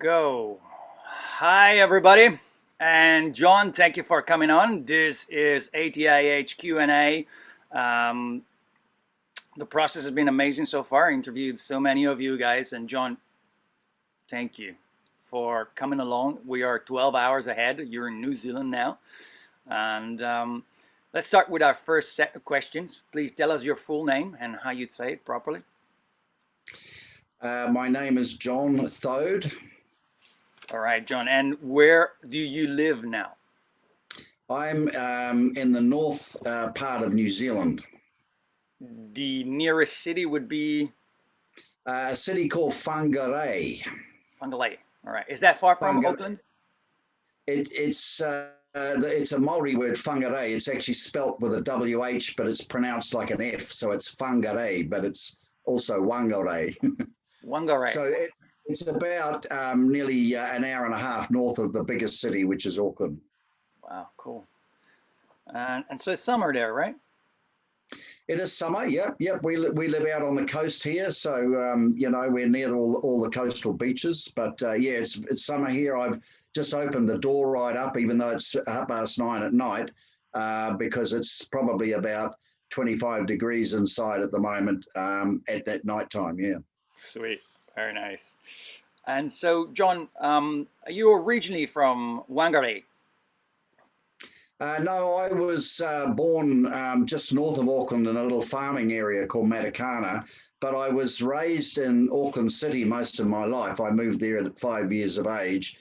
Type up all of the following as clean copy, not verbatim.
Go. Hi, everybody. And John, thank you for coming on. This is ATIH Q&A. The process has been amazing so far. I interviewed so many of you guys. And John, thank you for coming along. We are 12 hours ahead. You're in New Zealand now. And let's start with our first set of questions. Please tell us your full name and how you'd say it properly. My name is John Thode. All right, John. And where do you live now? I'm in the north part of New Zealand. The nearest city would be? A city called Whangarei. Whangarei. All right. Is that far from Auckland? It's a Maori word, Whangarei. It's actually spelt with a WH, but it's pronounced like an F. So it's Whangarei, but it's also Whangarei. Whangarei. So it's about nearly an hour and a half north of the biggest city, which is Auckland. Wow, cool. And so it's summer there, right? It is summer, yep. We live out on the coast here, so we're near all the coastal beaches. But yeah, it's summer here. I've just opened the door right up, even though it's 9:30 at night, because it's probably about 25 degrees inside at the moment at night time. Yeah. Sweet, very nice. And so, John, are you originally from Whangarei? No, I was born just north of Auckland in a little farming area called Matakana, but I was raised in Auckland City most of my life. I moved there at 5 years of age,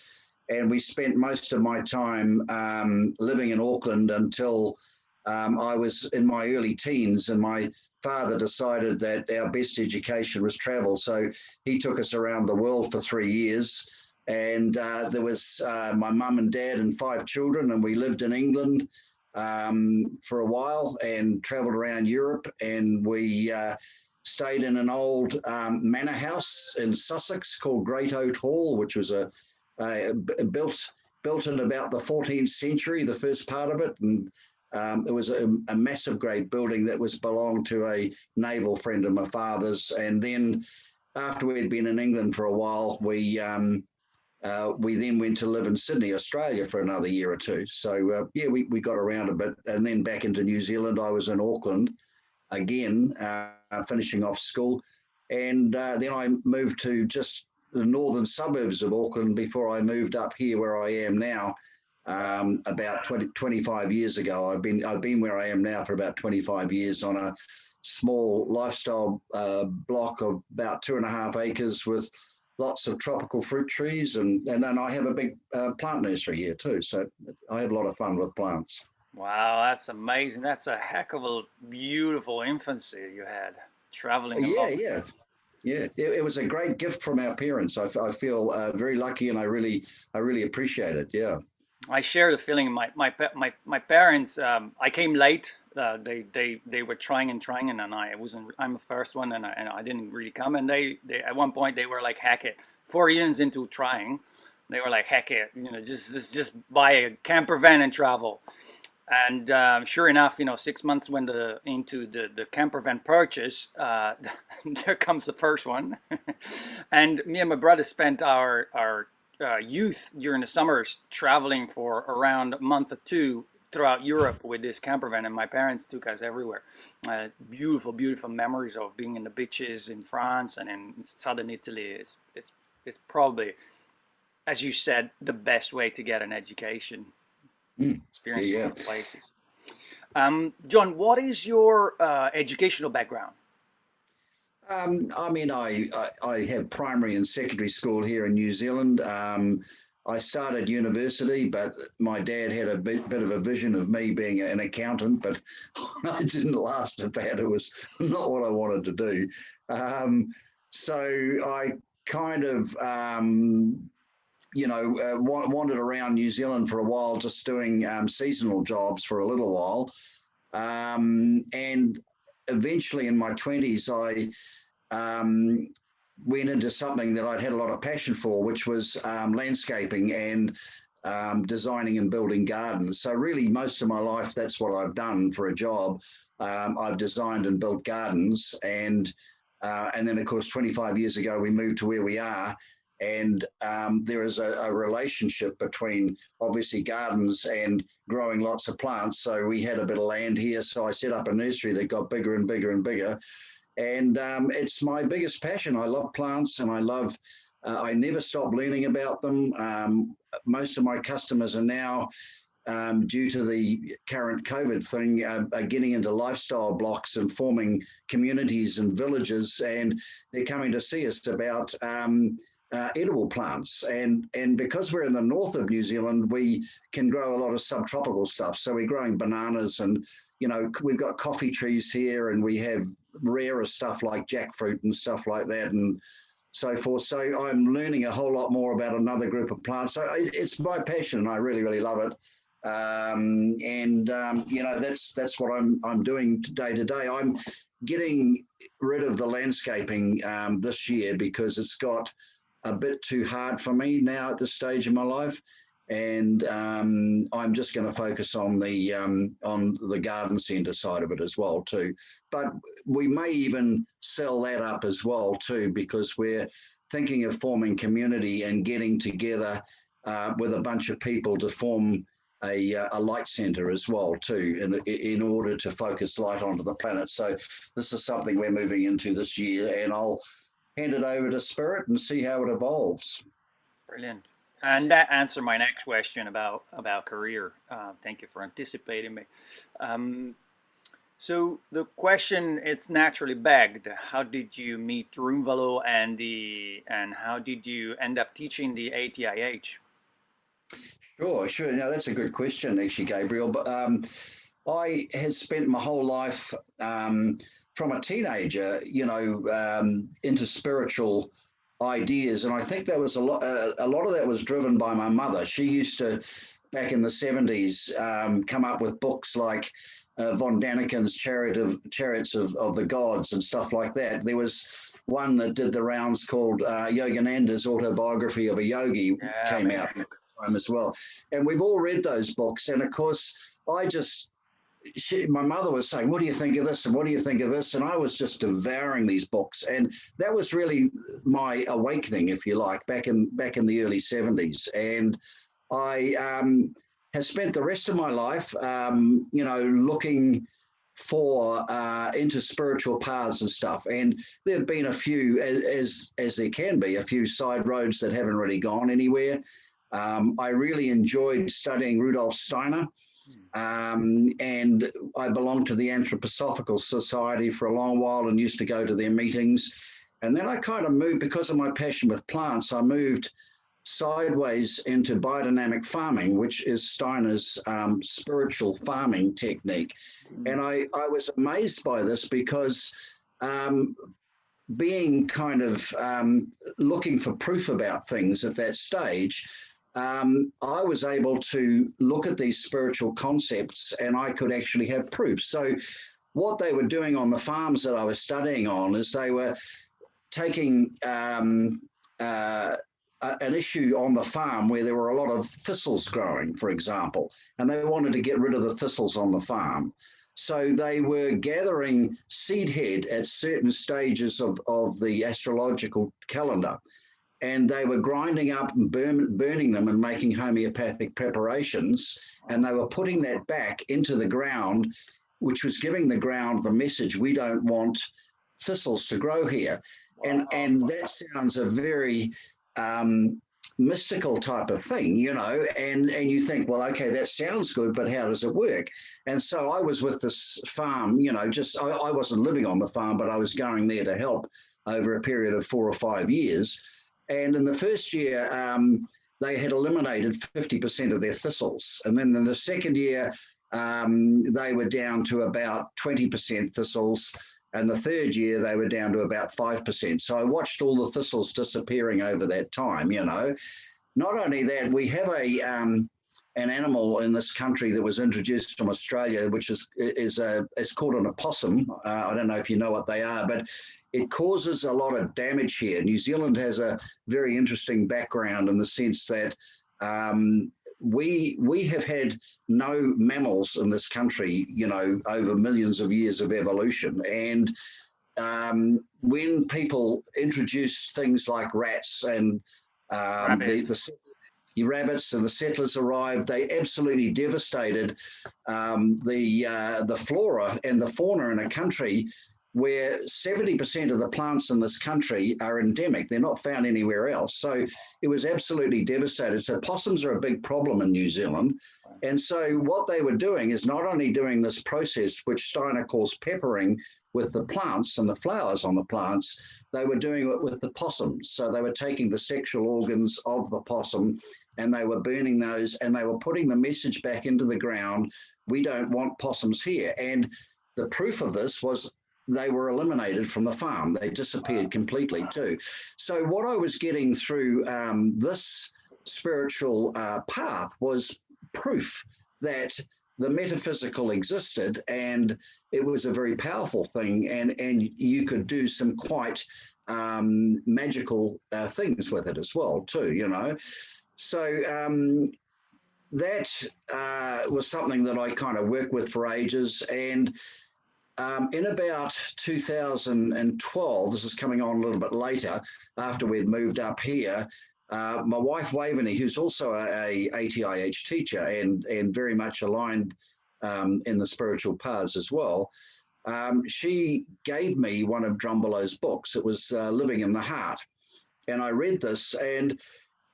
and we spent most of my time living in Auckland until I was in my early teens, and my father decided that our best education was travel. So he took us around the world for 3 years. And there was my mum and dad and 5 children, and we lived in England for a while and traveled around Europe. And we stayed in an old manor house in Sussex called Great Oat Hall, which was built in about the 14th century, the first part of it. And it was a massive great building that belonged to a naval friend of my father's. And then after we'd been in England for a while, we then went to live in Sydney, Australia for another year or two. So yeah, we got around a bit, and then back into New Zealand. I was in Auckland again, finishing off school. And then I moved to just the northern suburbs of Auckland before I moved up here where I am now about 25 years ago. I've been where I am now for about 25 years on a small lifestyle block of about 2.5 acres with lots of tropical fruit trees, and then I have a big plant nursery here too. So I have a lot of fun with plants. Wow, that's amazing. That's a heck of a beautiful infancy you had, traveling Yeah, along. yeah. It was a great gift from our parents. I feel very lucky, and I really appreciate it. Yeah. I share the feeling. My parents. I came late. They were trying, and then I wasn't. I'm the first one, and I didn't really come. And they at one point they were like, "Heck it!" 4 years into trying, they were like, "Heck it!" Just buy a camper van and travel. And sure enough, 6 months into the camper van purchase, there comes the first one. And me and my brother spent our youth during the summers traveling for around a month or two throughout Europe with this camper van, and my parents took us everywhere. Beautiful, beautiful memories of being in the beaches in France and in southern Italy. It's probably, as you said, the best way to get an education. Experiencing Yeah. other places. John, what is your educational background? I mean, I have primary and secondary school here in New Zealand. I started university, but my dad had a bit of a vision of me being an accountant, but I didn't last at that. It was not what I wanted to do. So I kind of, wandered around New Zealand for a while, just doing seasonal jobs for a little while. And eventually in my 20s, I went into something that I'd had a lot of passion for, which was landscaping and designing and building gardens. So really most of my life, that's what I've done for a job. I've designed and built gardens, and then of course 25 years ago we moved to where we are, And there is a relationship between obviously gardens and growing lots of plants. So we had a bit of land here. So I set up a nursery that got bigger and bigger and bigger. And it's my biggest passion. I love plants, and I never stop learning about them. Most of my customers are now, due to the current COVID thing, are getting into lifestyle blocks and forming communities and villages, and they're coming to see us about edible plants. And because we're in the north of New Zealand, we can grow a lot of subtropical stuff. So we're growing bananas, and we've got coffee trees here, and we have rarer stuff like jackfruit and stuff like that, and so forth. So I'm learning a whole lot more about another group of plants. So it's my passion, and I really, really love it. That's what I'm doing day to day. I'm getting rid of the landscaping this year because it's got a bit too hard for me now at this stage in my life, and I'm just going to focus on the garden centre side of it as well too. But we may even sell that up as well too, because we're thinking of forming community and getting together with a bunch of people to form a light center as well too, in order to focus light onto the planet. So this is something we're moving into this year, and I'll hand it over to Spirit and see how it evolves. Brilliant. And that answered my next question about career. Thank you for anticipating me. So the question, it's naturally begged: how did you meet Drunvalo, and how did you end up teaching the ATIH? Sure. No, that's a good question, actually, Gabriel. But I had spent my whole life from a teenager, into spiritual ideas, and I think there was a lot of that was driven by my mother. She used to, back in the 70s, come up with books like von Daniken's Chariots of the Gods and stuff like that. There was one that did the rounds called Yogananda's Autobiography of a Yogi, came out at the time as well. And we've all read those books. And of course, my mother was saying, what do you think of this? And what do you think of this? And I was just devouring these books. And that was really my awakening, if you like, back in the early 70s. And I have spent the rest of my life, looking for into spiritual paths and stuff. And there have been a few, as there can be, a few side roads that haven't really gone anywhere. I really enjoyed studying Rudolf Steiner. And I belonged to the Anthroposophical Society for a long while and used to go to their meetings. And then I kind of moved, because of my passion with plants, I moved sideways into biodynamic farming, which is Steiner's spiritual farming technique. And I was amazed by this because being kind of looking for proof about things at that stage, I was able to look at these spiritual concepts, and I could actually have proof. So what they were doing on the farms that I was studying on is they were taking an issue on the farm where there were a lot of thistles growing, for example, and they wanted to get rid of the thistles on the farm. So they were gathering seed head at certain stages of the astrological calendar, and they were grinding up and burning them and making homeopathic preparations, and they were putting that back into the ground, which was giving the ground the message, we don't want thistles to grow here. Wow. And that sounds a very mystical type of thing, and you think, well, okay, that sounds good, but how does it work? And so I was with this farm, I wasn't living on the farm, but I was going there to help over a period of 4 or 5 years. And in the first year, they had eliminated 50% of their thistles. And then in the second year, they were down to about 20% thistles. And the third year, they were down to about 5%. So I watched all the thistles disappearing over that time, Not only that, we have an animal in this country that was introduced from Australia, which it's called an opossum. I don't know if you know what they are, but it causes a lot of damage here. New Zealand has a very interesting background in the sense that we have had no mammals in this country, over millions of years of evolution. And when people introduce things like rats and Rabbits. The rabbits and the settlers arrived. They absolutely devastated the flora and the fauna in a country where 70% of the plants in this country are endemic. They're not found anywhere else. So it was absolutely devastated. So possums are a big problem in New Zealand. And so what they were doing is not only doing this process, which Steiner calls peppering with the plants and the flowers on the plants, they were doing it with the possums. So they were taking the sexual organs of the possum and they were burning those and they were putting the message back into the ground. We don't want possums here. And the proof of this was they were eliminated from the farm. They disappeared completely too. So what I was getting through this spiritual path was proof that the metaphysical existed and it was a very powerful thing, and you could do some quite magical things with it as well too, you know. So that was something that I kind of worked with for ages. And in about 2012, this is coming on a little bit later, after we'd moved up here, my wife Waveney, who's also a ATIH teacher and very much aligned in the spiritual paths as well, she gave me one of Drunvalo's books. It was Living in the Heart. And I read this, and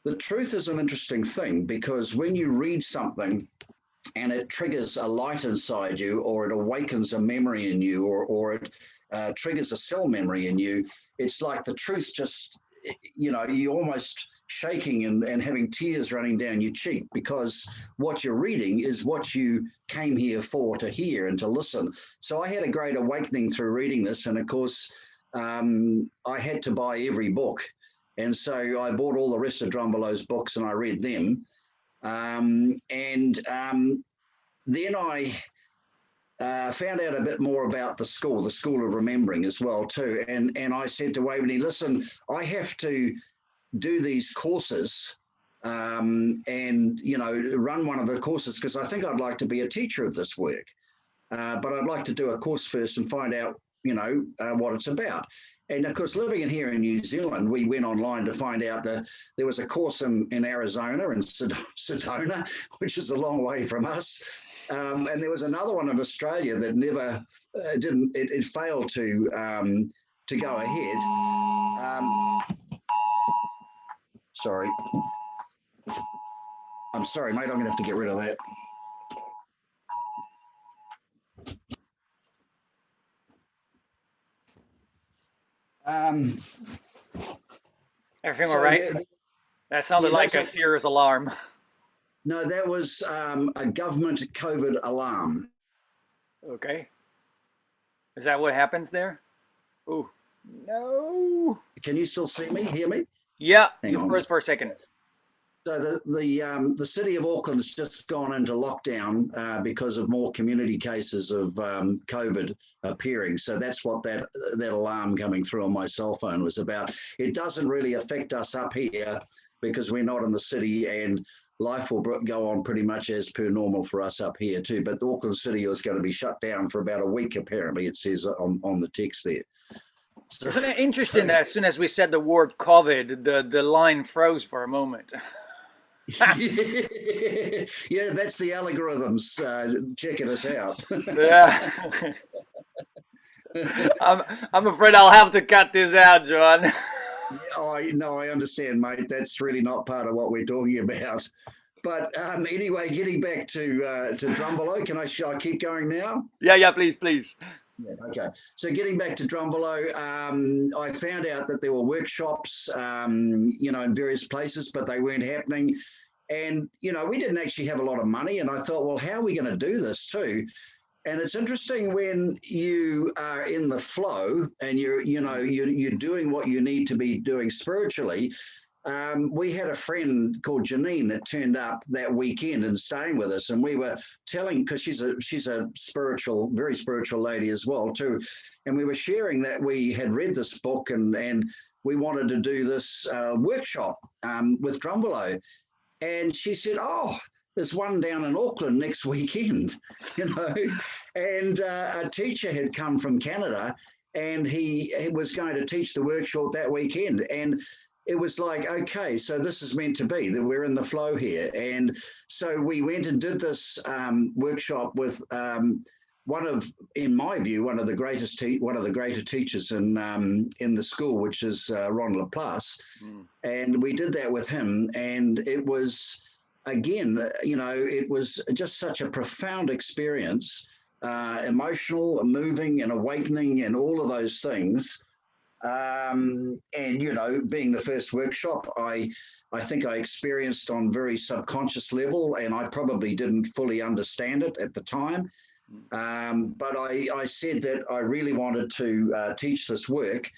the truth is an interesting thing, because when you read something and it triggers a light inside you, or it awakens a memory in you, or it triggers a cell memory in you, it's like the truth just, you know, you're almost shaking and having tears running down your cheek, because what you're reading is what you came here for, to hear and to listen. So I had a great awakening through reading this. And of course, I had to buy every book. And so I bought all the rest of Drunvalo's books and I read them. Then I found out a bit more about the school of remembering as well too. And I said to Waveney, listen, I have to do these courses and, you know, run one of the courses, because I think I'd like to be a teacher of this work. But I'd like to do a course first and find out, you know, what it's about. And of course, living in here in New Zealand, we went online to find out that there was a course in Arizona, in Sedona, which is a long way from us. And there was another one in Australia that never it failed to go ahead. Sorry. I'm sorry, mate. I'm going to have to get rid of that. Everything all right? That sounded like a serious alarm. No, that was a government COVID alarm. Okay. Is that what happens there? Oh, no. Can you still see me, hear me? Yeah, you froze for a second. So the city of Auckland's just gone into lockdown because of more community cases of COVID appearing. So that's what that alarm coming through on my cell phone was about. It doesn't really affect us up here because we're not in the city, and life will go on pretty much as per normal for us up here too. But the Auckland city is going to be shut down for about a week, apparently, it says on the text there. So, isn't it interesting that as soon as we said the word COVID, the line froze for a moment? Yeah, that's the algorithms checking us out. Yeah. I'm afraid I'll have to cut this out, John. No, I understand, mate. That's really not part of what we're talking about. But anyway, getting back to Drunvalo, can I keep going now? Yeah, please. Yeah, okay. So getting back to Drunvalo, I found out that there were workshops, you know, in various places, but they weren't happening. And, you know, we didn't actually have a lot of money. And I thought, well, how are we going to do this too? And it's interesting when you are in the flow and you're doing what you need to be doing spiritually. We had a friend called Janine that turned up that weekend and staying with us, and we were telling, because she's a spiritual, very spiritual lady as well too, and we were sharing that we had read this book and we wanted to do this workshop with Drunvalo, and she said, "Oh, there's one down in Auckland next weekend," you know, and a teacher had come from Canada, and he was going to teach the workshop that weekend, and it was like, okay, so this is meant to be, that we're in the flow here. And so we went and did this workshop with in my view, one of the greater teachers in the school, which is Ron Laplace. And we did that with him, and it was, again, it was just such a profound experience, emotional, moving, and awakening, and all of those things. And being the first workshop, I think I experienced on very subconscious level, and I probably didn't fully understand it at the time. But I said that I really wanted to teach this work.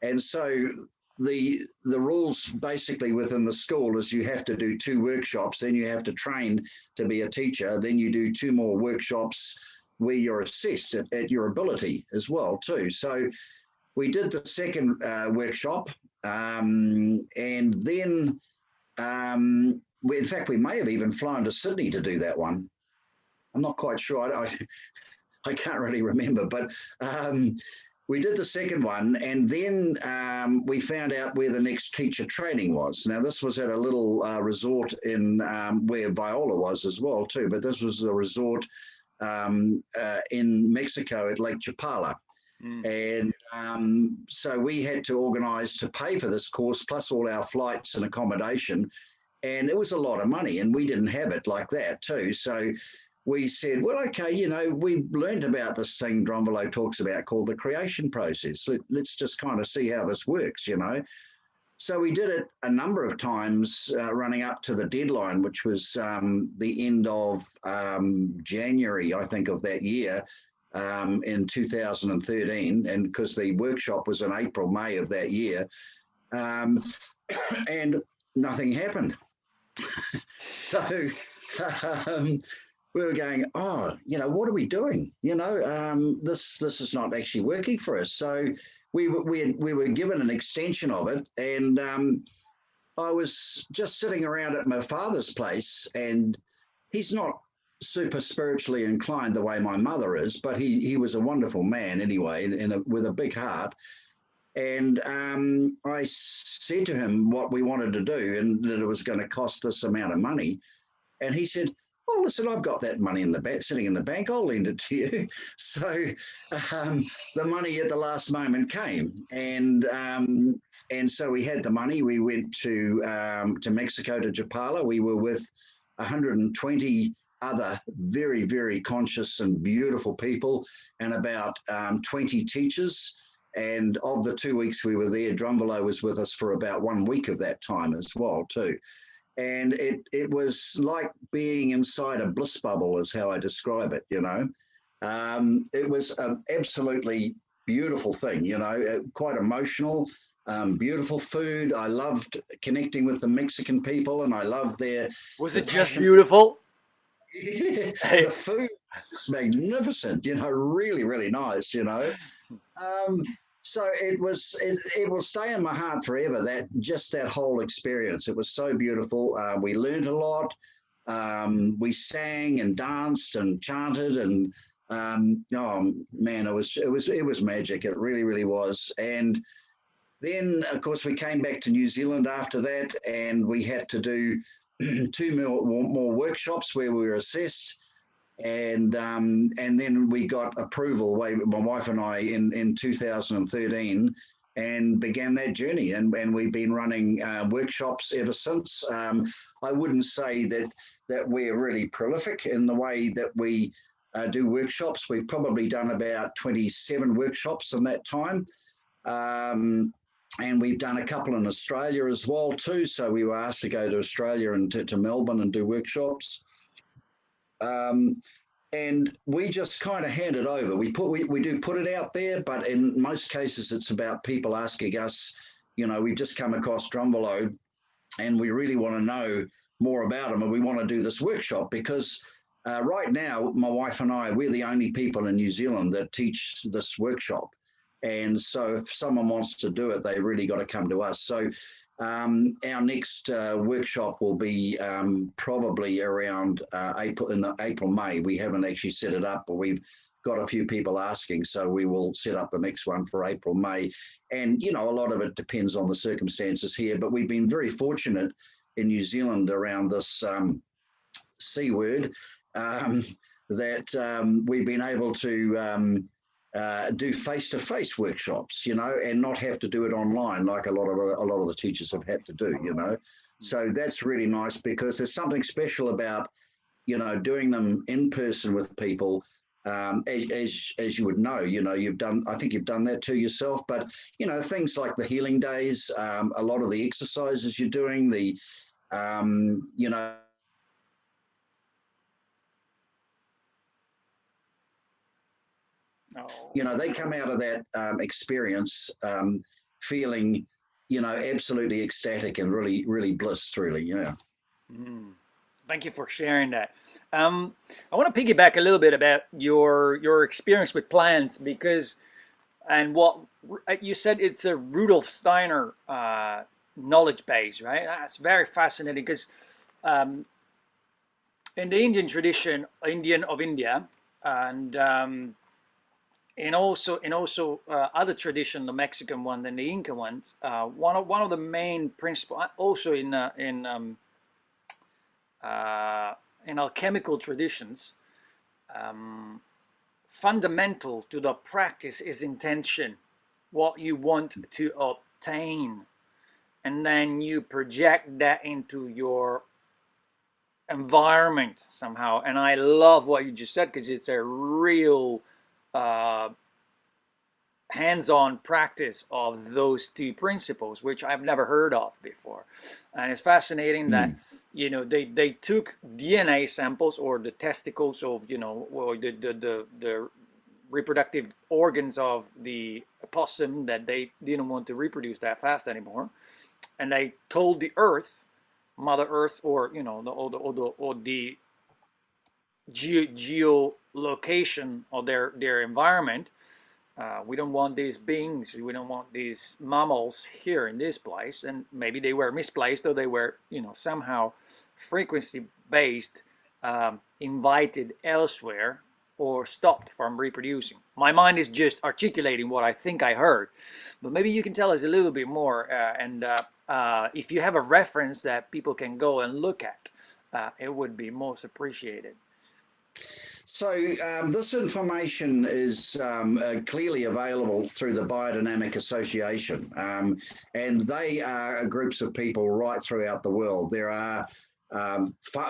And so the rules basically within the school is you have to do 2 workshops, then you have to train to be a teacher, then you do 2 more workshops where you're assessed at your ability as well too. So we did the second workshop, and then in fact we may have even flown to Sydney to do that one. I'm not quite sure. I can't really remember, but we did the second one, and then we found out where the next teacher training was. Now, this was at a little resort in where Viola was as well too, but this was a resort in Mexico at Lake Chapala. And so we had to organize to pay for this course, plus all our flights and accommodation. And it was a lot of money, and we didn't have it like that too. So we said, well, okay, we learned about this thing Drunvalo talks about called the creation process. Let's just kind of see how this works, So we did it a number of times running up to the deadline, which was the end of January, I think, of that year in 2013. And because the workshop was in April, May of that year, and nothing happened. So we were going, what are we doing? This is not actually working for us. So we were given an extension of it, and I was just sitting around at my father's place, and he's not super spiritually inclined the way my mother is, but he was a wonderful man anyway, with a big heart. And I said to him what we wanted to do, and that it was going to cost this amount of money. And he said, well, listen, I've got that money in the bank, sitting in the bank. I'll lend it to you. So the money at the last moment came, and so we had the money. We went to Mexico, to Chapala. We were with 120 other very, very conscious and beautiful people, and about 20 teachers. And of the 2 weeks we were there, Drunvalo was with us for about 1 week of that time as well too. And it was like being inside a bliss bubble, is how I describe it, It was an absolutely beautiful thing, quite emotional, beautiful food. I loved connecting with the Mexican people, and I loved their... Was it just beautiful? Yeah, the food was magnificent, really, really nice, So it will stay in my heart forever, that whole experience. It was so beautiful. We learned a lot. We sang and danced and chanted, and oh man, it was magic. It really, really was. And then, of course, we came back to New Zealand after that, and we had to do 2 more workshops where we were assessed. And then we got approval, my wife and I, in 2013, and began that journey. And we've been running workshops ever since. I wouldn't say that we're really prolific in the way that we do workshops. We've probably done about 27 workshops in that time. And we've done a couple in Australia as well too. So we were asked to go to Australia and to Melbourne and do workshops. And we just kind of hand it over. We do put it out there, but in most cases, it's about people asking us, we've just come across Drunvalo, and we really want to know more about him, and we want to do this workshop, because right now, my wife and I, we're the only people in New Zealand that teach this workshop. And so if someone wants to do it, they really got to come to us. So our next workshop will be probably around April, May. We haven't actually set it up, but we've got a few people asking, so we will set up the next one for April, May. And, you know, a lot of it depends on the circumstances here, but we've been very fortunate in New Zealand around this C word, that we've been able to do face-to-face workshops, you know, and not have to do it online like a lot of the teachers have had to do, you know. So that's really nice, because there's something special about, you know, doing them in person with people. As you would know, you know, I think you've done that too yourself, but, you know, things like the healing days, a lot of the exercises you're doing, you know, Oh. you know, they come out of that experience feeling, you know, absolutely ecstatic and really, really blissed, really, yeah. Mm. Thank you for sharing that. I want to piggyback a little bit about your experience with plants, because, and what you said, it's a Rudolf Steiner knowledge base, right? That's very fascinating, because in the Indian tradition, Indian of India, and also other tradition, the Mexican one and the Inca ones, one of the main principles, also in alchemical traditions, fundamental to the practice is intention, what you want to obtain, and then you project that into your environment somehow. And I love what you just said, because it's a real hands-on practice of those two principles, which I've never heard of before. And it's fascinating that, you know, they took DNA samples, or the testicles of, you know, or the reproductive organs of the opossum that they didn't want to reproduce that fast anymore, and they told the Earth, Mother Earth, or, you know, the geolocation of their environment. We don't want these beings, we don't want these mammals here in this place. And maybe they were misplaced, or they were, you know, somehow frequency based, invited elsewhere, or stopped from reproducing. My mind is just articulating what I think I heard, but maybe you can tell us a little bit more, and if you have a reference that people can go and look at, it would be most appreciated. So this information is clearly available through the Biodynamic Association, and they are groups of people right throughout the world. There are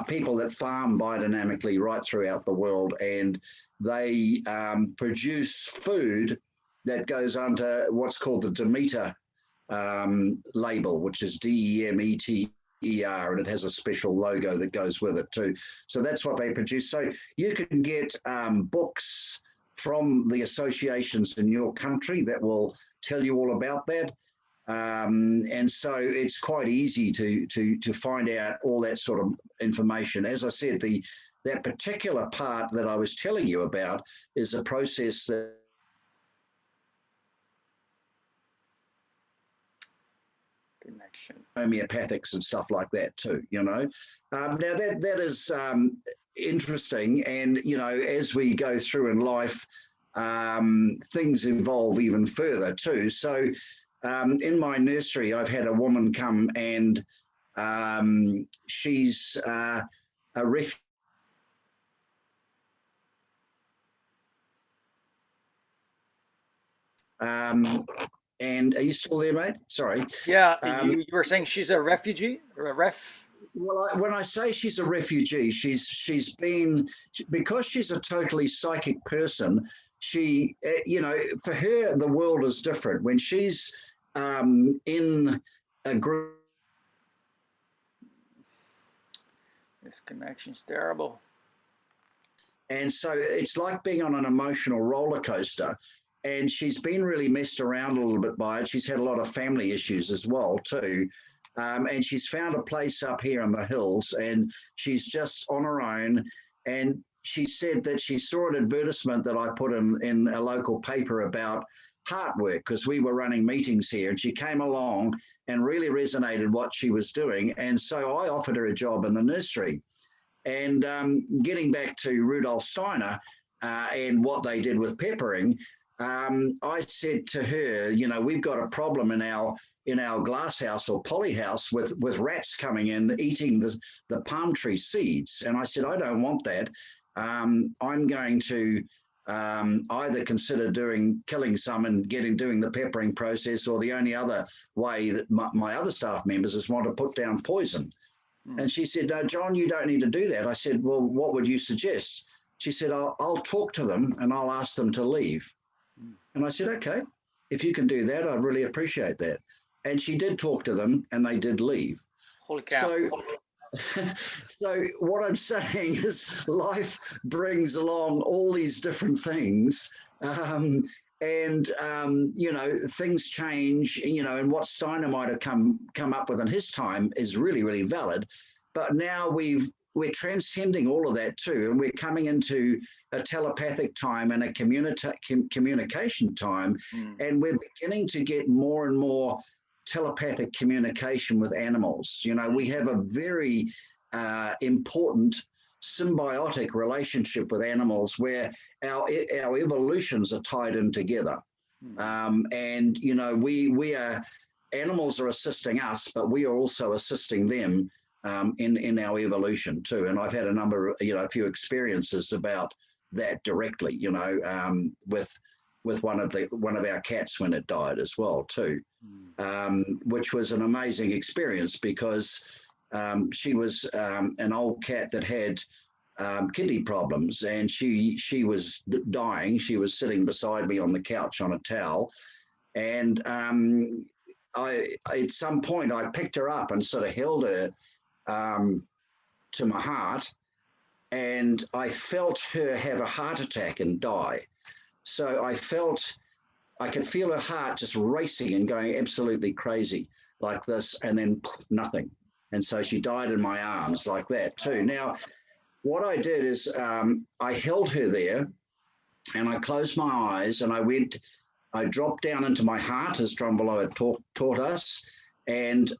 people that farm biodynamically right throughout the world, and they produce food that goes under what's called the Demeter label, which is DEMET. And it has a special logo that goes with it too. So that's what they produce. So you can get books from the associations in your country that will tell you all about that. And so it's quite easy to find out all that sort of information. As I said, that particular part that I was telling you about is a process that Connection. Homeopathics and stuff like that too, you know. Now that is interesting, and you know, as we go through in life, things evolve even further too. So in my nursery, I've had a woman come, and she's a refugee. And are you still there, mate? Sorry. Yeah, you were saying she's a refugee, or a ref? Well, when I say she's a refugee, she's been, because she's a totally psychic person. She, you know, for her the world is different when she's in a group. This connection's terrible. And so it's like being on an emotional roller coaster. And she's been really messed around a little bit by it. She's had a lot of family issues as well too. And she's found a place up here in the hills, and she's just on her own. And she said that she saw an advertisement that I put in a local paper about heart work, because we were running meetings here, and she came along and really resonated what she was doing. And so I offered her a job in the nursery. And getting back to Rudolf Steiner, and what they did with peppering, I said to her, you know, we've got a problem in our glass house or poly house with rats coming in eating the palm tree seeds. And I said, I don't want that. I'm going to either consider killing some and doing the peppering process, or the only other way that my other staff members is want to put down poison. And she said, no, John, you don't need to do that. I said, well, what would you suggest? She said, I'll talk to them and I'll ask them to leave. And I said, okay, if you can do that, I'd really appreciate that. And she did talk to them and they did leave. Holy cow. So what I'm saying is life brings along all these different things. You know, things change, you know, and what Steiner might have come up with in his time is really, really valid. But now we're transcending all of that too, and we're coming into a telepathic time and a communication time, and we're beginning to get more and more telepathic communication with animals. You know, we have a very important symbiotic relationship with animals where our evolutions are tied in together. And, you know, animals are assisting us, but we are also assisting them in our evolution too. And I've had a few experiences about that directly, you know, with one of our cats when it died as well too, which was an amazing experience because she was an old cat that had kidney problems, and she was dying. She was sitting beside me on the couch on a towel, and at some point I picked her up and sort of held her to my heart, and I felt her have a heart attack and die. So I could feel her heart just racing and going absolutely crazy like this, and then nothing. And so she died in my arms like that too. Now, what I did is I held her there and I closed my eyes and I dropped down into my heart as Drunvalo had taught us. And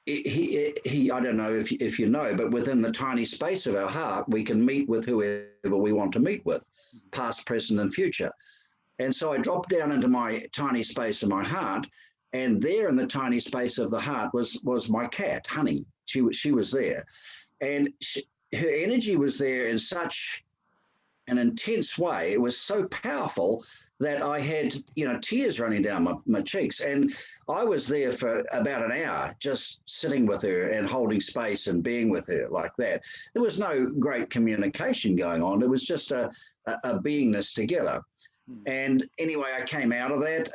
he I don't know if you know, but within the tiny space of our heart, we can meet with whoever we want to meet with, past, present, and future. And so I dropped down into my tiny space of my heart, and there in the tiny space of the heart was my cat, Honey. She was there, and her energy was there in such an intense way. It was so powerful that I had, you know, tears running down my cheeks. And I was there for about an hour, just sitting with her and holding space and being with her like that. There was no great communication going on. It was just a beingness together. And anyway, I came out of that,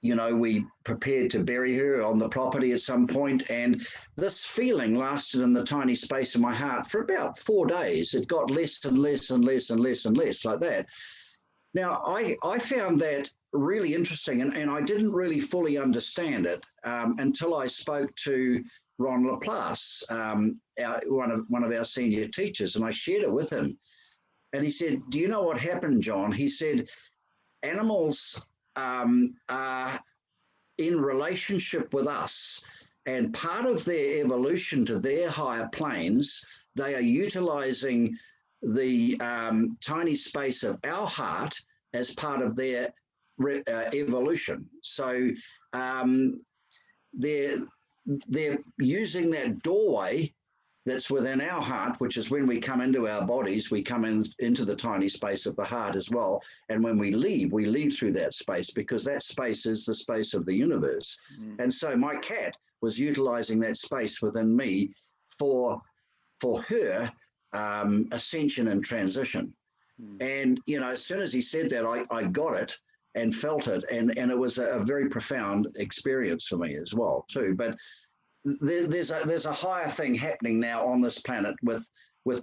you know, we prepared to bury her on the property at some point, and this feeling lasted in the tiny space of my heart for about 4 days. It got less and less and less and less and less like that. Now, I found that really interesting, and I didn't really fully understand it until I spoke to Ron Laplace, one of our senior teachers, and I shared it with him. And he said, do you know what happened, John? He said, animals are in relationship with us, and part of their evolution to their higher planes, they are utilizing the tiny space of our heart as part of their evolution. So they're using that doorway that's within our heart, which is when we come into our bodies, we come into the tiny space of the heart as well. And when we leave through that space, because that space is the space of the universe. And so my cat was utilizing that space within me for her ascension and transition. And, you know, as soon as he said that, I got it and felt it. And it was a very profound experience for me as well, too. But there's a higher thing happening now on this planet with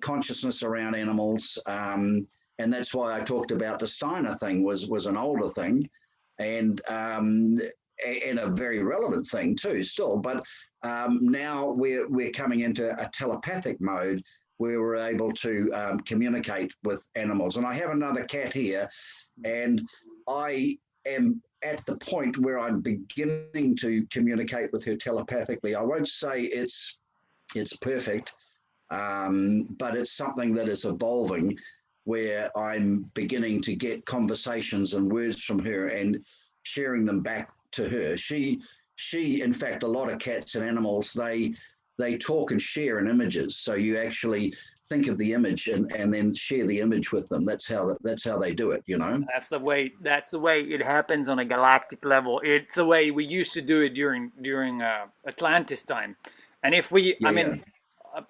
consciousness around animals, and that's why I talked about the Steiner thing was an older thing, and a very relevant thing too still. But now we're coming into a telepathic mode where we're able to communicate with animals. And I have another cat here, and I am at the point where I'm beginning to communicate with her telepathically. I won't say it's perfect, but it's something that is evolving, where I'm beginning to get conversations and words from her and sharing them back to her. In fact, a lot of cats and animals, they talk and share in images. So you actually think of the image and then share the image with them. That's how they do it, you know. That's the way it happens on a galactic level. It's the way we used to do it during Atlantis time. And if we, I Yeah, yeah. mean,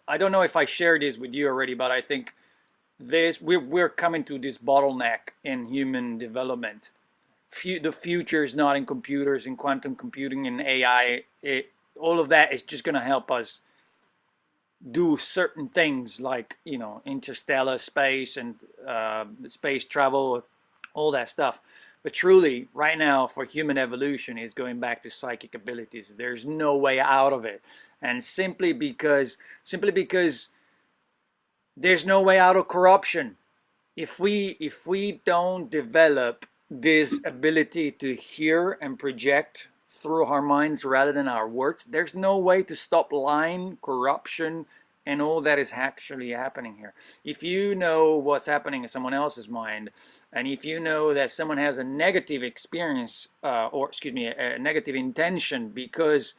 I don't know if I shared this with you already, but I think this we're coming to this bottleneck in human development. The future is not in computers, in quantum computing, in AI. All of that is just going to help us do certain things like, you know, interstellar space and space travel, all that stuff. But truly, right now, for human evolution, is going back to psychic abilities. There's no way out of it, and simply because there's no way out of corruption. If we don't develop this ability to hear and project through our minds rather than our words, there's no way to stop lying, corruption, and all that is actually happening here. If you know what's happening in someone else's mind, and if you know that someone has a negative experience, or excuse me, a negative intention, because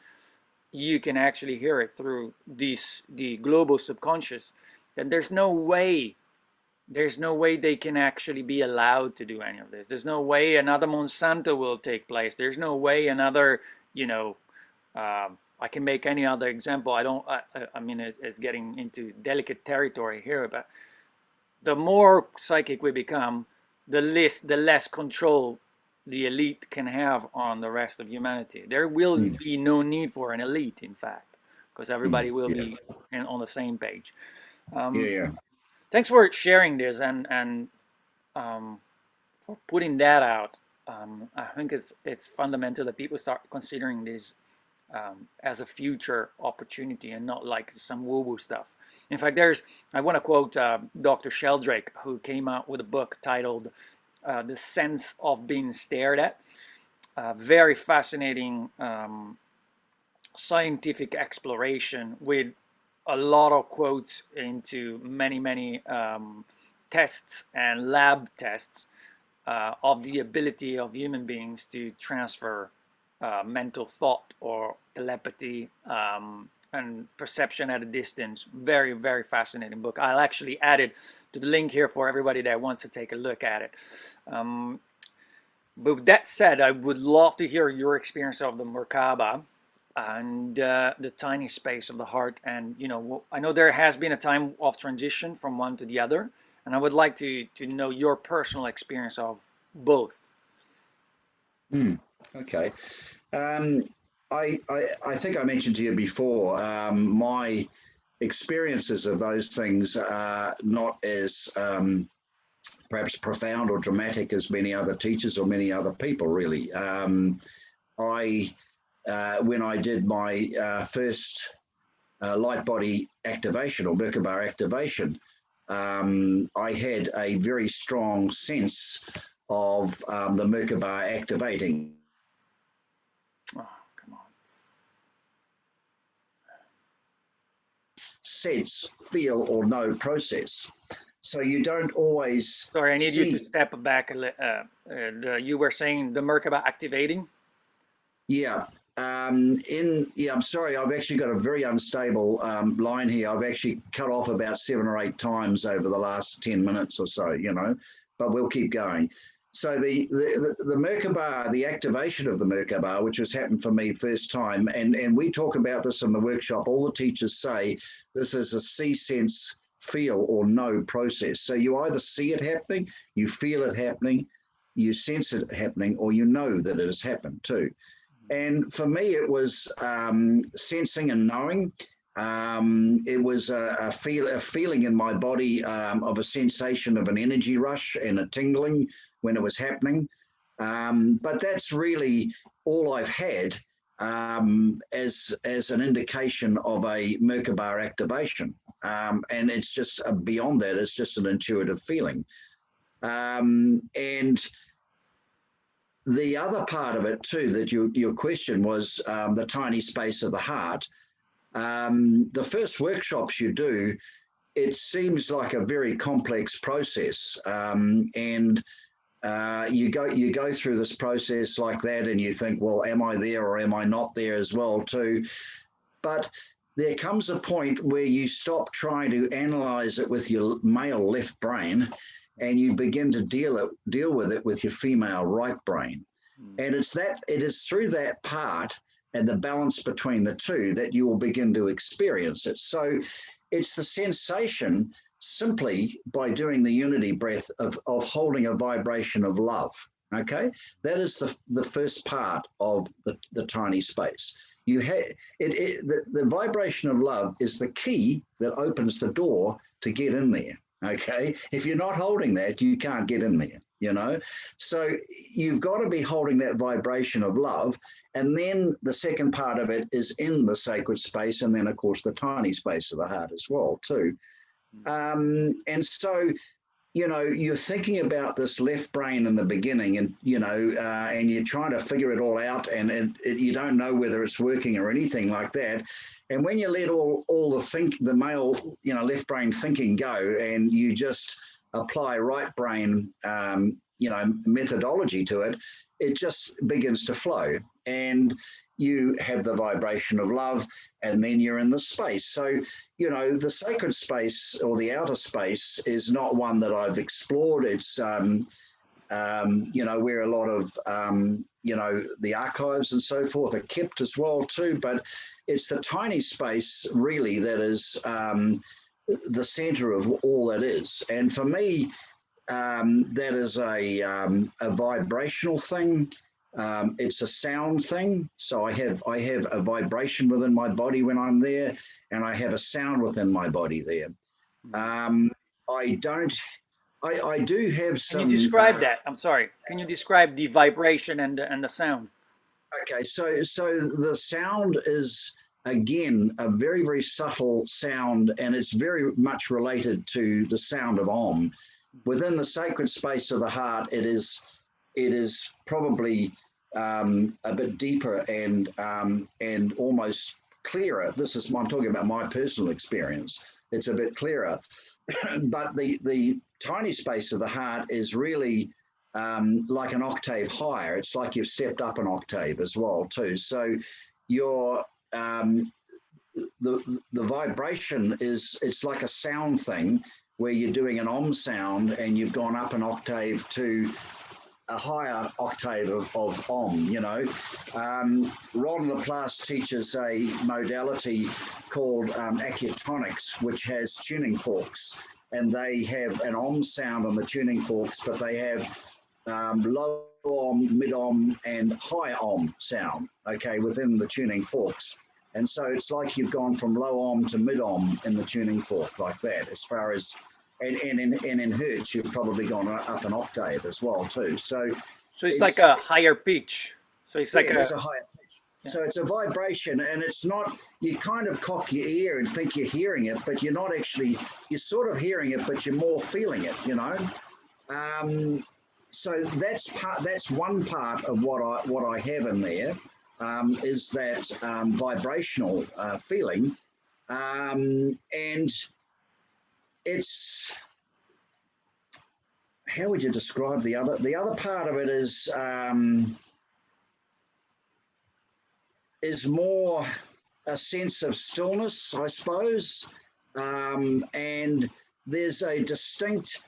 you can actually hear it through the global subconscious, then there's no way they can actually be allowed to do any of this. There's no way another Monsanto will take place. There's no way another, you know, I can make any other example. I mean, it's getting into delicate territory here, but the more psychic we become, the less control the elite can have on the rest of humanity. There will Mm, be no need for an elite, in fact, because everybody will yeah, be on the same page. yeah, Um, yeah. Thanks for sharing this and um, for putting that out. I think it's fundamental that people start considering this as a future opportunity and not like some woo-woo stuff. In fact, I want to quote Dr. Sheldrake, who came out with a book titled "The Sense of Being Stared at." Very fascinating scientific exploration with a lot of quotes into many tests and lab tests of the ability of human beings to transfer mental thought or telepathy and perception at a distance. Very, very fascinating book. I'll actually add it to the link here for everybody that wants to take a look at it. But with that said, I would love to hear your experience of the Merkaba and the tiny space of the heart. And, you know, I know there has been a time of transition from one to the other, and I would like to know your personal experience of both. Mm, okay. Um, I think I mentioned to you before, my experiences of those things are not as perhaps profound or dramatic as many other teachers or many other people, really. I When I did my first light body activation or Merkaba activation, I had a very strong sense of the Merkaba activating. Oh, come on. Sense, feel, or know process. So you don't always Sorry, I need you to see. step back. You were saying the Merkaba activating? Yeah. I'm sorry, I've actually got a very unstable line here. I've actually cut off about 7 or 8 times over the last 10 minutes or so, you know, but we'll keep going. So the Merkaba, the activation of the Merkaba, which has happened for me first time, and we talk about this in the workshop, all the teachers say this is a see, sense, feel, or know process. So you either see it happening, you feel it happening, you sense it happening, or you know that it has happened too. And for me, it was sensing and knowing. It was a feeling in my body of a sensation of an energy rush and a tingling when it was happening. But that's really all I've had as an indication of a Merkaba activation. And it's just beyond that, it's just an intuitive feeling. And the other part of it too, that your question was the tiny space of the heart. The first workshops you do, it seems like a very complex process, and you go through this process like that, and you think, well, am I there or am I not there as well too? But there comes a point where you stop trying to analyze it with your male left brain, and you begin to deal with it with your female right brain. And it is through that part and the balance between the two that you will begin to experience it. So it's the sensation simply by doing the unity breath of holding a vibration of love. Okay, that is the first part of the tiny space. You have the vibration of love is the key that opens the door to get in there. Okay, if you're not holding that, you can't get in there. You know, so you've got to be holding that vibration of love, and then the second part of it is in the sacred space, and then of course the tiny space of the heart as well too. And so, you know, you're thinking about this left brain in the beginning, and you know, and you're trying to figure it all out, and you don't know whether it's working or anything like that. And when you let all the male, you know, left brain thinking go, and you just apply right brain, you know, methodology to it, it just begins to flow, and you have the vibration of love, and then you're in the space. So, you know, the sacred space or the outer space is not one that I've explored. It's, you know, where a lot of, you know, the archives and so forth are kept as well too, but it's the tiny space really that is the center of all that is. And for me, that is a vibrational thing. It's a sound thing. So I have a vibration within my body when I'm there, and I have a sound within my body there. I do have some. Can you describe that? I'm sorry. Can you describe the vibration and the sound? Okay, so the sound is again a very, very subtle sound, and it's very much related to the sound of Om. Within the sacred space of the heart, it is probably a bit deeper and almost clearer. I'm talking about my personal experience. It's a bit clearer, but the tiny space of the heart is really like an octave higher. It's like you've stepped up an octave as well too. So your the vibration it's like a sound thing where you're doing an Om sound and you've gone up an octave to a higher octave of Om, you know. Ron Laplace teaches a modality called acutonics, which has tuning forks, and they have an Om sound on the tuning forks, but they have low Om, mid Om, and high Om sound, okay, within the tuning forks. And so it's like you've gone from low Om to mid Om in the tuning fork, like that, as far as, and in hertz, you've probably gone up an octave as well, too. So it's like a higher pitch. So it's like it's a higher pitch. Yeah. So it's a vibration, and it's not, you kind of cock your ear and think you're hearing it, but you're not actually, you're sort of hearing it, but you're more feeling it, you know. So that's one part of what I have in there. Is that vibrational feeling, and it's, how would you describe the other part of it is more a sense of stillness, I suppose, and there's a distinct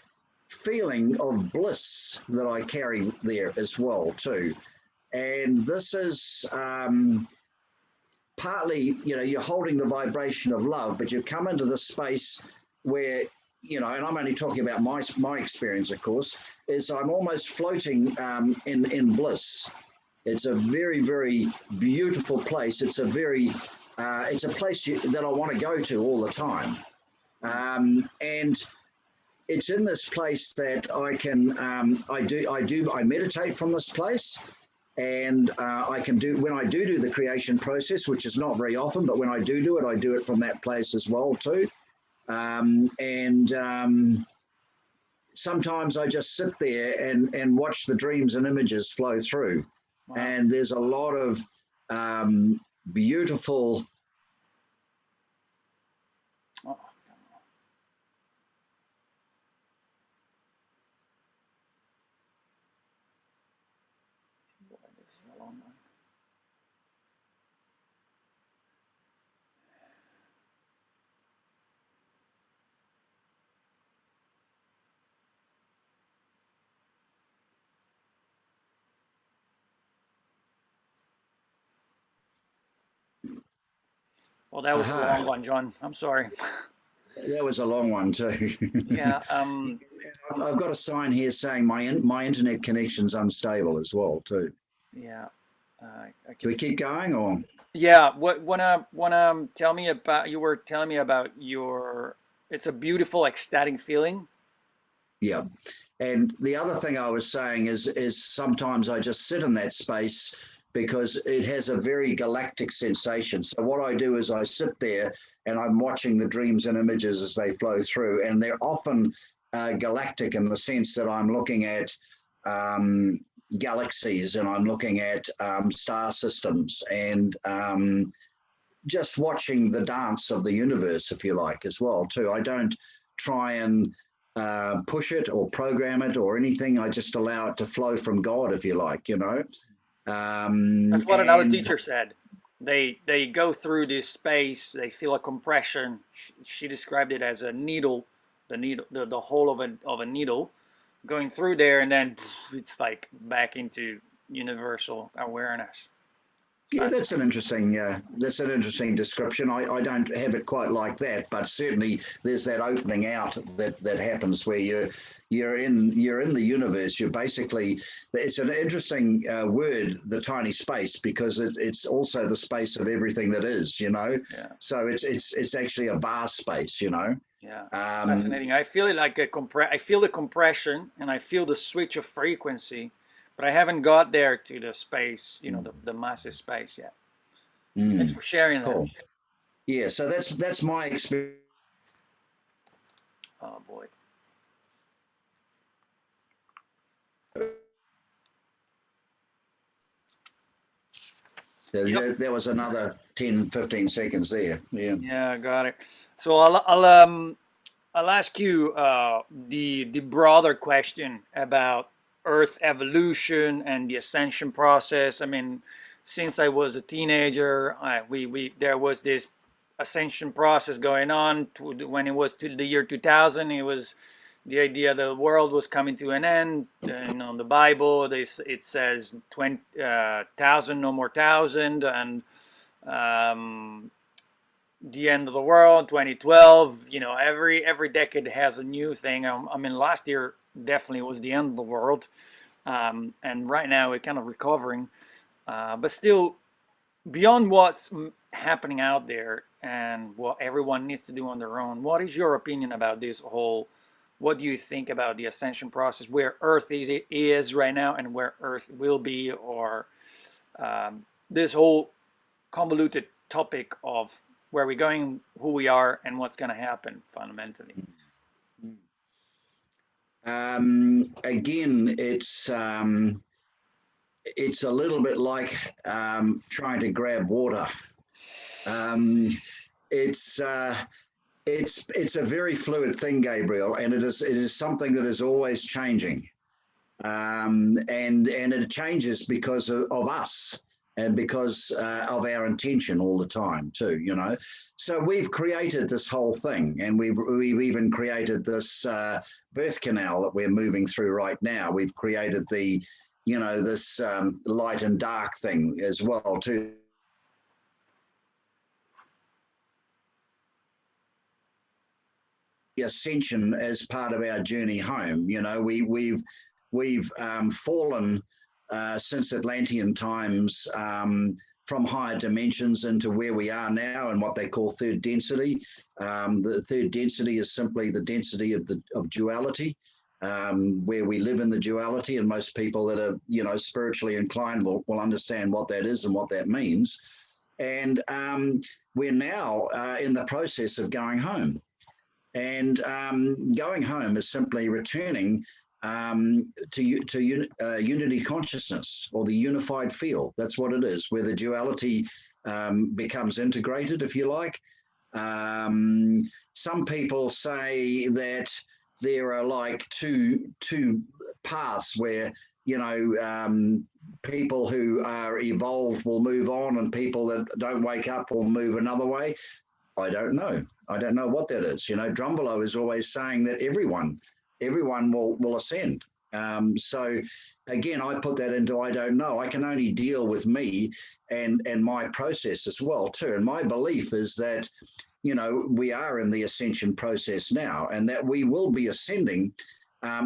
feeling of bliss that I carry there as well too. And this is partly, you know, you're holding the vibration of love, but you've come into the space where, you know, and I'm only talking about my experience, of course, is I'm almost floating in bliss. It's a very, very beautiful place. It's a very, it's a place that I want to go to all the time. And it's in this place that I can, I meditate from this place. And I can do, when I do the creation process, which is not very often, but when I do it, I do it from that place as well too. Sometimes I just sit there and watch the dreams and images flow through. Wow. And there's a lot of beautiful long one. Well, that was a long Aha, one, John. I'm sorry. that was a long one too. Yeah. I've got a sign here saying my internet connection's unstable as well too. Yeah. I Do can we see. keep going or? Yeah. What wanna tell me about? You were telling me about your. It's a beautiful, ecstatic feeling. Yeah. And the other thing I was saying is sometimes I just sit in that space because it has a very galactic sensation. So what I do is I sit there and I'm watching the dreams and images as they flow through, and they're often galactic in the sense that I'm looking at um, galaxies and I'm looking at star systems and just watching the dance of the universe, if you like, as well too. I don't try and push it or program it or anything. I just allow it to flow from God, if you like, you know. That's what another And teacher said. They go through this space. They feel a compression. She described it as a needle, the hole of a needle, going through there, and then it's like back into universal awareness. yeah, Fascinating. that's an interesting description. I don't have it quite like that, but certainly there's that opening out that happens where you're in the universe. You're basically, it's an interesting word, the tiny space, because it's also the space of everything that is, you know. Yeah, So it's actually a vast space, you know. yeah. It's Um, fascinating. I feel it like I feel the compression, and I feel the switch of frequency, but I haven't got there to the space, the massive space yet. Thanks mm, for sharing that. cool. Yeah, so that's my experience. Oh boy. Yep. There was another 10, 15 seconds there. Yeah. Yeah, got it. So I'll ask you the broader question about Earth evolution and the ascension process. I mean, since I was a teenager, we there was this ascension process going on. When it was to the year 2000, it was the idea the world was coming to an end. On the Bible, it says 20,000, no more thousand, and um, the end of the world 2012. Every decade has a new thing. I mean, last year definitely was the end of the world, and right now we're kind of recovering, but still, beyond what's happening out there and what everyone needs to do on their own, what is your opinion about this whole, what do you think about the ascension process, where Earth is right now and where Earth will be, or this whole convoluted topic of where we're going, who we are, and what's going to happen fundamentally. Again, it's a little bit like trying to grab water. Um, it's it's a very fluid thing, Gabriel, and it is something that is always changing, and it changes because of us and because of our intention all the time too. You know, so we've created this whole thing, and we've even created this birth canal that we're moving through right now. We've created this light and dark thing as well too. Ascension as part of our journey home. You know, we've fallen since Atlantean times, from higher dimensions into where we are now and what they call third density. The third density is simply the density of duality. Where we live in the duality, and most people that are spiritually inclined will understand what that is and what that means. And we're now in the process of going home. And going home is simply returning to unity consciousness, or the unified field. That's what it is, where the duality becomes integrated, if you like. Some people say that there are like two paths where people who are evolved will move on and people that don't wake up will move another way. I don't know. I don't know what that is. Drunvalo is always saying that everyone will ascend. So again, I put that into I don't know. I can only deal with me and my process as well too. And my belief is that, we are in the ascension process now, and that we will be ascending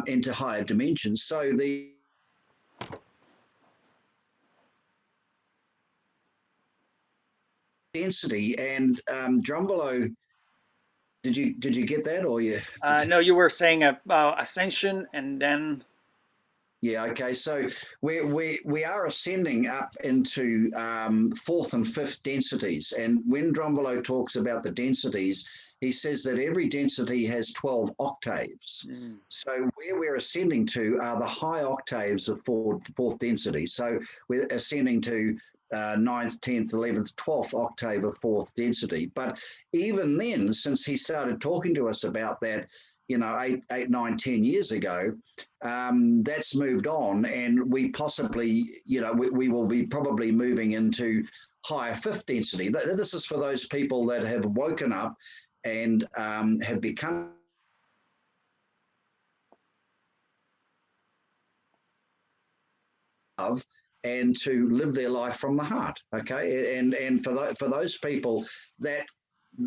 into higher dimensions. So the density and Drunvalo, did you get that, or you? No, you were saying about ascension, and then. Yeah. Okay. So we are ascending up into fourth and fifth densities, and when Drunvalo talks about the densities, he says that every density has 12 octaves. Mm. So where we're ascending to are the high octaves of fourth density. So we're ascending to 9th, 10th, 11th, 12th octave of fourth density. But even then, since he started talking to us about that, 8, 9, 10 years ago, that's moved on, and we possibly, we will be probably moving into higher fifth density. This is for those people that have woken up and have become of and to live their life from the heart. Okay, and for those people that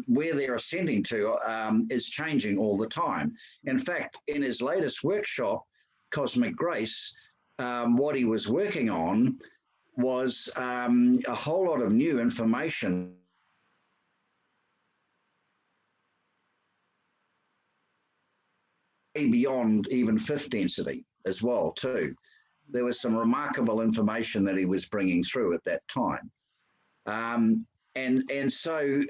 where they're ascending to is changing all the time. In fact, in his latest workshop, Cosmic Grace, what he was working on was a whole lot of new information beyond even fifth density as well too. There was some remarkable information that he was bringing through at that time. And so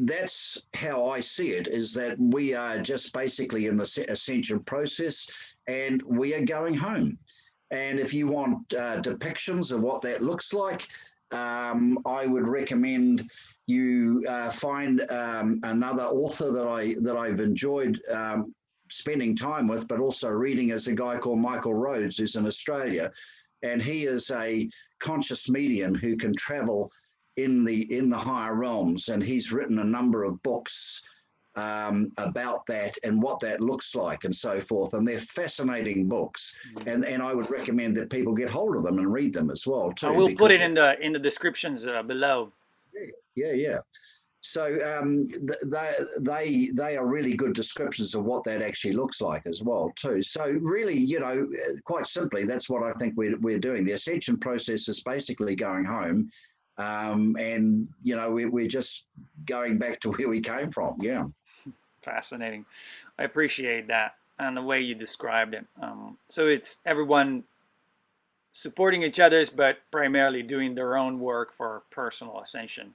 that's how I see it, is that we are just basically in the ascension process, and we are going home. And if you want depictions of what that looks like, I would recommend you find another author that I've enjoyed spending time with, but also reading, is a guy called Michael Rhodes, who's in Australia, and he is a conscious medium who can travel in the higher realms, and he's written a number of books about that and what that looks like and so forth, and they're fascinating books, and I would recommend that people get hold of them and read them as well too. I will put it in the descriptions below. Yeah. So they are really good descriptions of what that actually looks like as well too. So really, quite simply, that's what I think we're doing. The ascension process is basically going home, and we're just going back to where we came from. Yeah. Fascinating. I appreciate that and the way you described it. So it's everyone supporting each other's, but primarily doing their own work for personal ascension.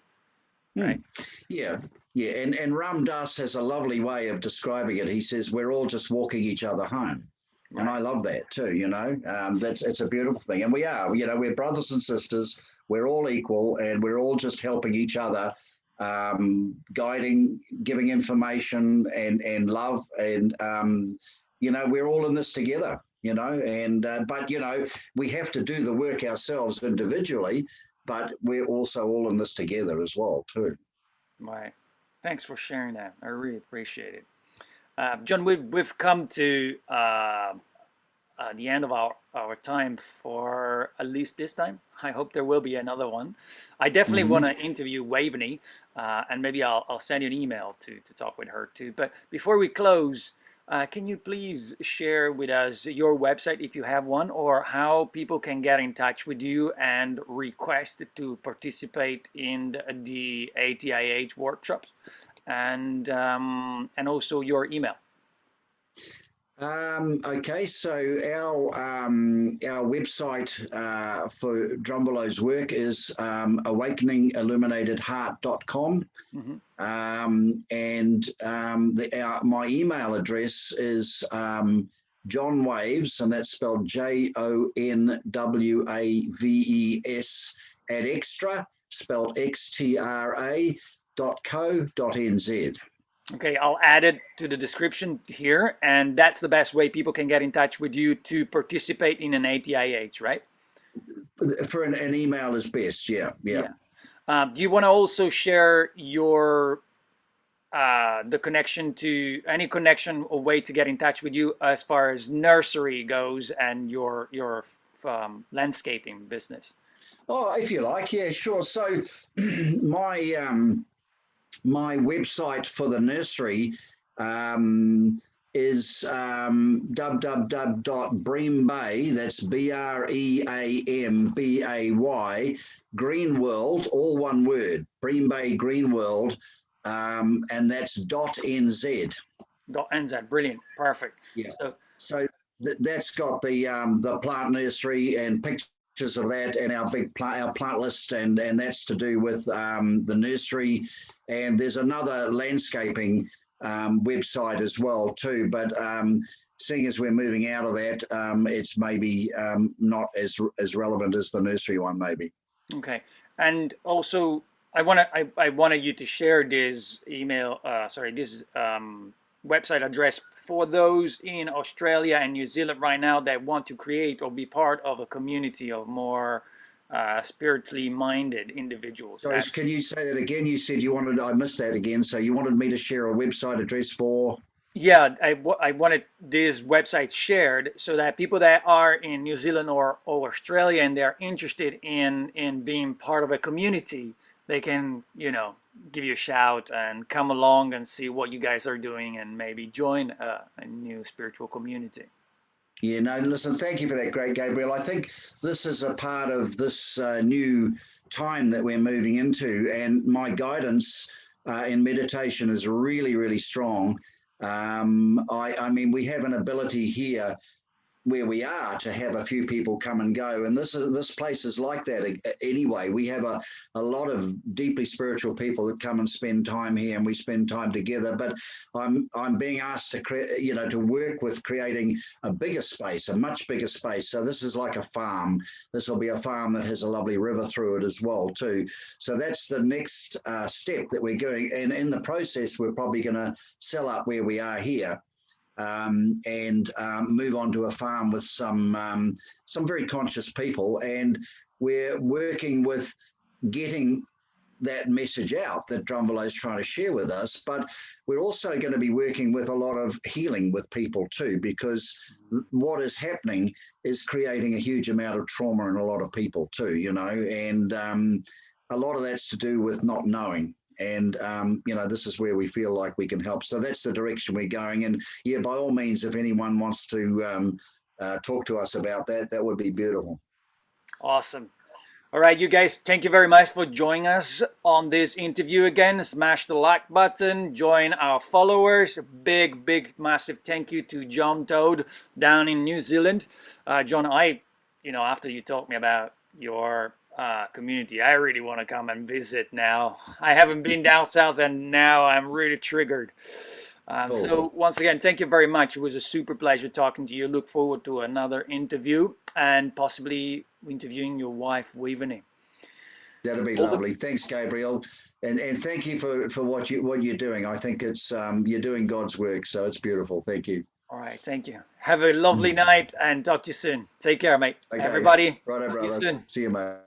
Right. Yeah. And Ram Dass has a lovely way of describing it. He says we're all just walking each other home. Right. And I love that too, it's a beautiful thing. And we are, we're brothers and sisters, we're all equal, and we're all just helping each other, guiding, giving information and love. And, we're all in this together, but, we have to do the work ourselves individually, but we're also all in this together as well too. Right. Thanks for sharing that. I really appreciate it. John, we've come to the end of our time for at least this time. I hope there will be another one. I definitely want to interview Waveney, and maybe I'll send you an email to talk with her too. But before we close, can you please share with us your website, if you have one, or how people can get in touch with you and request to participate in the ATIH workshops, and also your email? Okay, so our website for Drunvalo's work is awakeningilluminatedheart.com. And my email address is John Waves, and that's spelled JONWAVES at extra, spelled XTRA.co.nz. Okay, I'll add it to the description here, and that's the best way people can get in touch with you to participate in an ATIH, right? For an email is best. Yeah, yeah. Yeah. Do you want to also share your the connection to any connection or way to get in touch with you as far as nursery goes and your landscaping business? Oh, if you like, yeah, sure. So my my website for the nursery is www.breambay, that's Breambay, Greenworld, all one word, Breambay Greenworld, and that's .nz. .nz, brilliant, perfect. Yeah. So So that's got the plant nursery and pictures of that, and our our plant list, and that's to do with the nursery. And there's another landscaping website as well too. But seeing as we're moving out of that, it's maybe not as relevant as the nursery one, maybe. okay, and also I wanted you to share this email, sorry, this website address for those in Australia and New Zealand right now that want to create or be part of a community of more spiritually minded individuals. Sorry, can you say that again? You said you wanted, I missed that again. So you wanted me to share a website address for? Yeah, I wanted this website shared so that people that are in New Zealand or Australia and they're interested in being part of a community, they can, you know, give you a shout and come along and see what you guys are doing and maybe join a new spiritual community. Yeah, no, listen, thank you for that, great Gabriel. I think this is a part of this new time that we're moving into, and my guidance in meditation is really, really strong. I mean, we have an ability here where we are to have a few people come and go, and this place is like that anyway. We have a lot of deeply spiritual people that come and spend time here, and we spend time together. But I'm being asked to create, you know, to work with creating a bigger space, a much bigger space. So this is like a farm. This will be a farm that has a lovely river through it as well too. So that's the next step that we're going, and in the process we're probably going to sell up where we are here, and move on to a farm with some very conscious people. And we're working with getting that message out that Drunvalo is trying to share with us. But we're also going to be working with a lot of healing with people too, because what is happening is creating a huge amount of trauma in a lot of people too, you know, and a lot of that's to do with not knowing. And, you know, this is where we feel like we can help. So that's the direction we're going. And yeah, by all means, if anyone wants to talk to us about that, that would be beautiful. Awesome. All right, you guys, thank you very much for joining us on this interview again. Smash the like button, join our followers. Big, massive thank you to John Thode down in New Zealand. John, after you talked me about your community, I really want to come and visit now. I haven't been down south and now I'm really triggered. So once again, thank you very much. It was a super pleasure talking to you. Look forward to another interview and possibly interviewing your wife, Waveney. That'd be lovely. Thanks, Gabriel, and thank you for what you're doing. I think it's you're doing God's work, so it's beautiful. Thank you. All right, thank you. Have a lovely night and talk to you soon. Take care, mate. Okay, Everybody, righto, see you brother. soon. See you, mate.